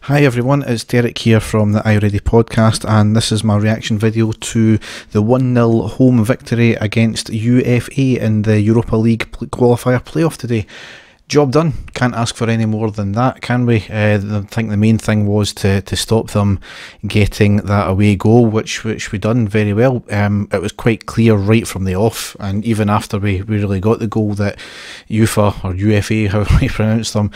Hi everyone, it's Derek here from the iReady podcast, and this is my reaction video to the 1-0 home victory against UFA in the Europa League qualifier playoff today. Job done. Can't ask for any more than that, can we? I think the main thing was to stop them getting that away goal, which we done very well. It was quite clear right from the off, and even after we really got the goal, that UFA or UFA, however you pronounce them,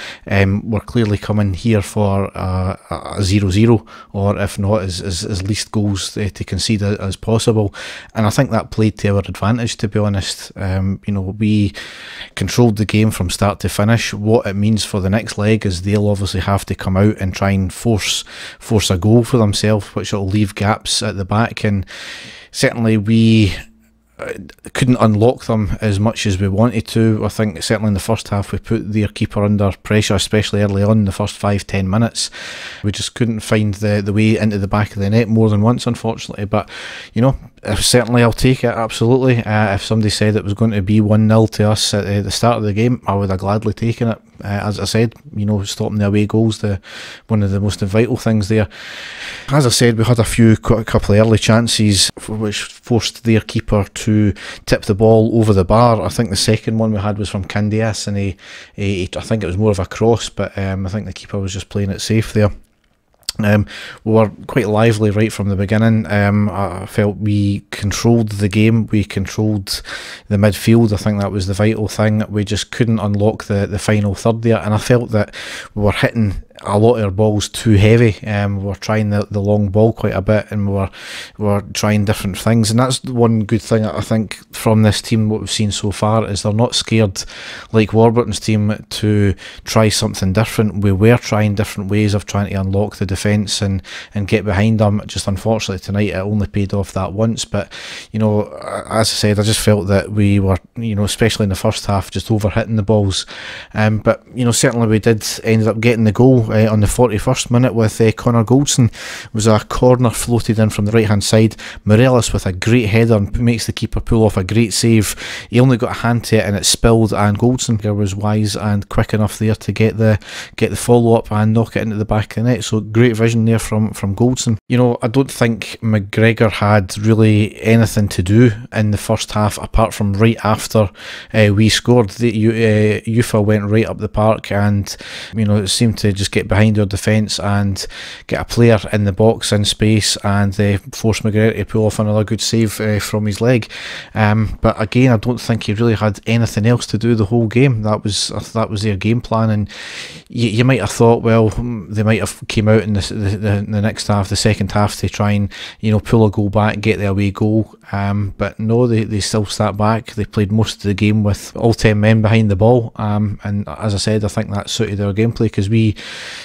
were clearly coming here for a 0-0, or if not, as least goals to concede as possible. And I think that played to our advantage, to be honest. We controlled the game from start to finish. What it means for the next leg is they'll obviously have to come out and try and force a goal for themselves, which will leave gaps at the back, and certainly we couldn't unlock them as much as we wanted to. I think certainly in the first half we put their keeper under pressure, especially early on in the first 5-10 minutes. We just couldn't find the way into the back of the net more than once, unfortunately. But certainly I'll take it, absolutely. If somebody said it was going to be 1-0 to us at the start of the game, I would have gladly taken it. As I said, stopping the away goals, one of the most vital things there. As I said, we had a couple of early chances which forced their keeper to tip the ball over the bar. I think the second one we had was from Candias, and I think it was more of a cross, but I think the keeper was just playing it safe there. We were quite lively right from the beginning. I felt we controlled the game, we controlled the midfield. I think that was the vital thing. We just couldn't unlock the final third there, and I felt that we were hitting a lot of our balls too heavy. We were trying the long ball quite a bit, and we were trying different things, and that's one good thing I think from this team. What we've seen so far is they're not scared, like Warburton's team, to try something different. We were trying different ways of trying to unlock the defence and get behind them. Just unfortunately tonight it only paid off that once, but as I said, I just felt that we were, especially in the first half, just overhitting the balls. But certainly we did end up getting the goal on the 41st minute with Connor Goldson. It was a corner floated in from the right hand side. Morelos with a great header makes the keeper pull off a great save. He only got a hand to it and it spilled, and Goldson was wise and quick enough there to get the follow up and knock it into the back of the net. So great vision there from Goldson. I don't think McGregor had really anything to do in the first half apart from right after we scored. The UFA went right up the park, and it seemed to just get behind our defence and get a player in the box in space, and force McGregor to pull off another good save from his leg. But again, I don't think he really had anything else to do the whole game. That was their game plan, and you might have thought, well, they might have came out in the next half, the second half, to try and pull a goal back, get the away goal. But no, they still sat back. They played most of the game with all 10 men behind the ball, and as I said, I think that suited our gameplay, because we,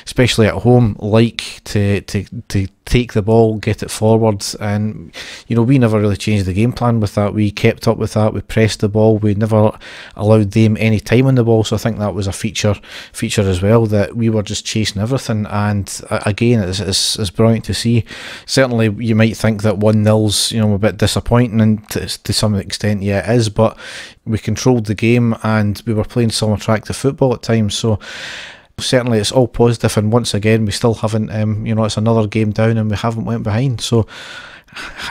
especially at home, like to take the ball, get it forwards, and we never really changed the game plan with that. We kept up with that. We pressed the ball. We never allowed them any time on the ball. So I think that was a feature as well, that we were just chasing everything. And again, it's brilliant to see. Certainly, you might think that 1-0's a bit disappointing, and to some extent, yeah, it is. But we controlled the game, and we were playing some attractive football at times. So certainly it's all positive, and once again we still haven't it's another game down and we haven't went behind. So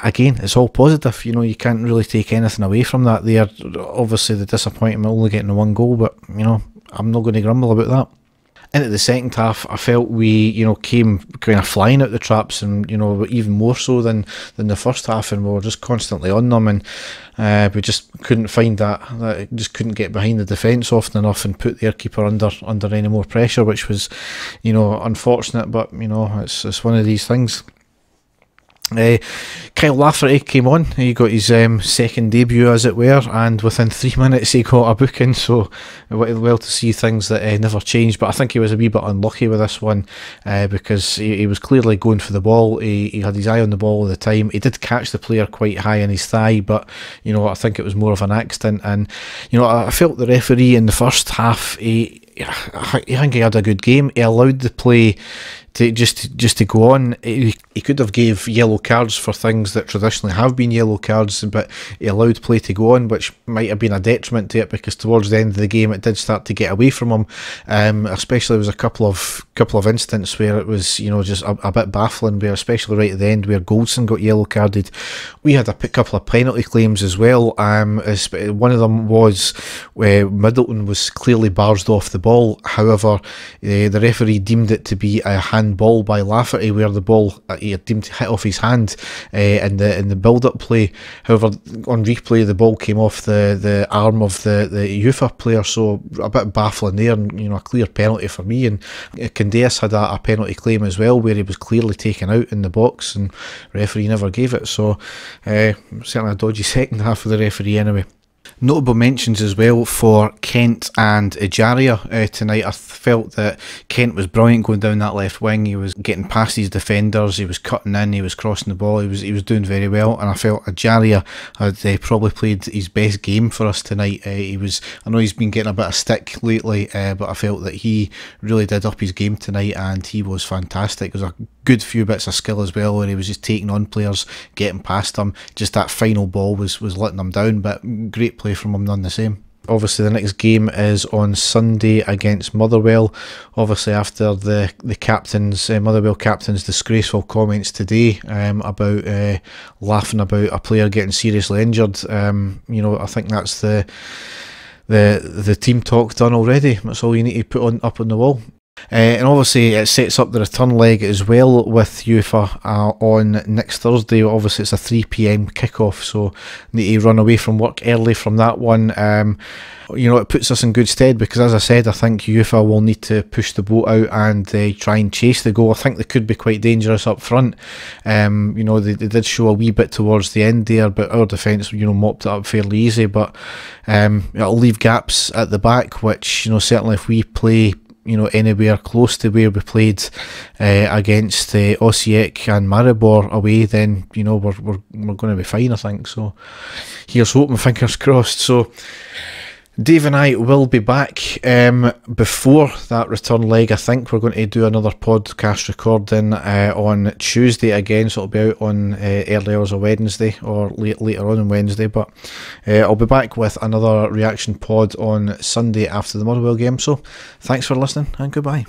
again, it's all positive. You can't really take anything away from that there. Obviously the disappointment only getting the one goal, but I'm not going to grumble about that. Into the second half, I felt we came kind of flying out the traps, and even more so than the first half, and we were just constantly on them, and we just couldn't find that just couldn't get behind the defence often enough and put their keeper under any more pressure, which was unfortunate, but it's one of these things. Kyle Lafferty came on. He got his second debut, as it were, and within 3 minutes he got a booking. So well to see things that never changed. But I think he was a wee bit unlucky with this one, because he was clearly going for the ball. He had his eye on the ball all the time. He did catch the player quite high in his thigh, but I think it was more of an accident. And I felt the referee in the first half, I think he had a good game. He allowed the play just to go on, he could have gave yellow cards for things that traditionally have been yellow cards, but he allowed play to go on, which might have been a detriment to it, because towards the end of the game it did start to get away from him. Especially there was a couple of instances where it was, you know, just a bit baffling, where especially right at the end where Goldson got yellow carded. We had a couple of penalty claims as well. One of them was where Middleton was clearly barged off the ball. However, the referee deemed it to be a handball by Lafferty, where the ball he had deemed to hit off his hand in the build-up play. However, on replay the ball came off the arm of the UFA player, so a bit baffling there, and you know, a clear penalty for me. And Candeas had a penalty claim as well, where he was clearly taken out in the box and referee never gave it. So certainly a dodgy second half of the referee anyway. Notable mentions as well for Kent and Ejaria tonight. I felt that Kent was brilliant going down that left wing. He was getting past his defenders, he was cutting in, he was crossing the ball, he was doing very well. And I felt Ejaria had probably played his best game for us tonight. I know he's been getting a bit of stick lately, but I felt that he really did up his game tonight, and he was fantastic. There was a good few bits of skill as well, where he was just taking on players, getting past them. Just that final ball was letting them down, but great play from him none the same. Obviously the next game is on Sunday against Motherwell. Obviously after the captain's Motherwell captain's disgraceful comments today about laughing about a player getting seriously injured, you know, I think that's the team talk done already. That's all you need to put up on the wall. And obviously it sets up the return leg as well with UFA on next Thursday. Obviously it's a 3 PM kickoff, so need to run away from work early from that one. You know, it puts us in good stead, because as I said, I think UFA will need to push the boat out and try and chase the goal. I think they could be quite dangerous up front. You know, they did show a wee bit towards the end there, but our defence, you know, mopped it up fairly easy. But it'll leave gaps at the back, which, you know, certainly if we play, you know, anywhere close to where we played against Osijek and Maribor away, then, you know, we're going to be fine, I think. So here's hoping, fingers crossed. So Dave and I will be back before that return leg. I think we're going to do another podcast recording on Tuesday again, so it'll be out on early hours of Wednesday, or later on Wednesday. But I'll be back with another reaction pod on Sunday after the Motherwell game. So thanks for listening, and goodbye.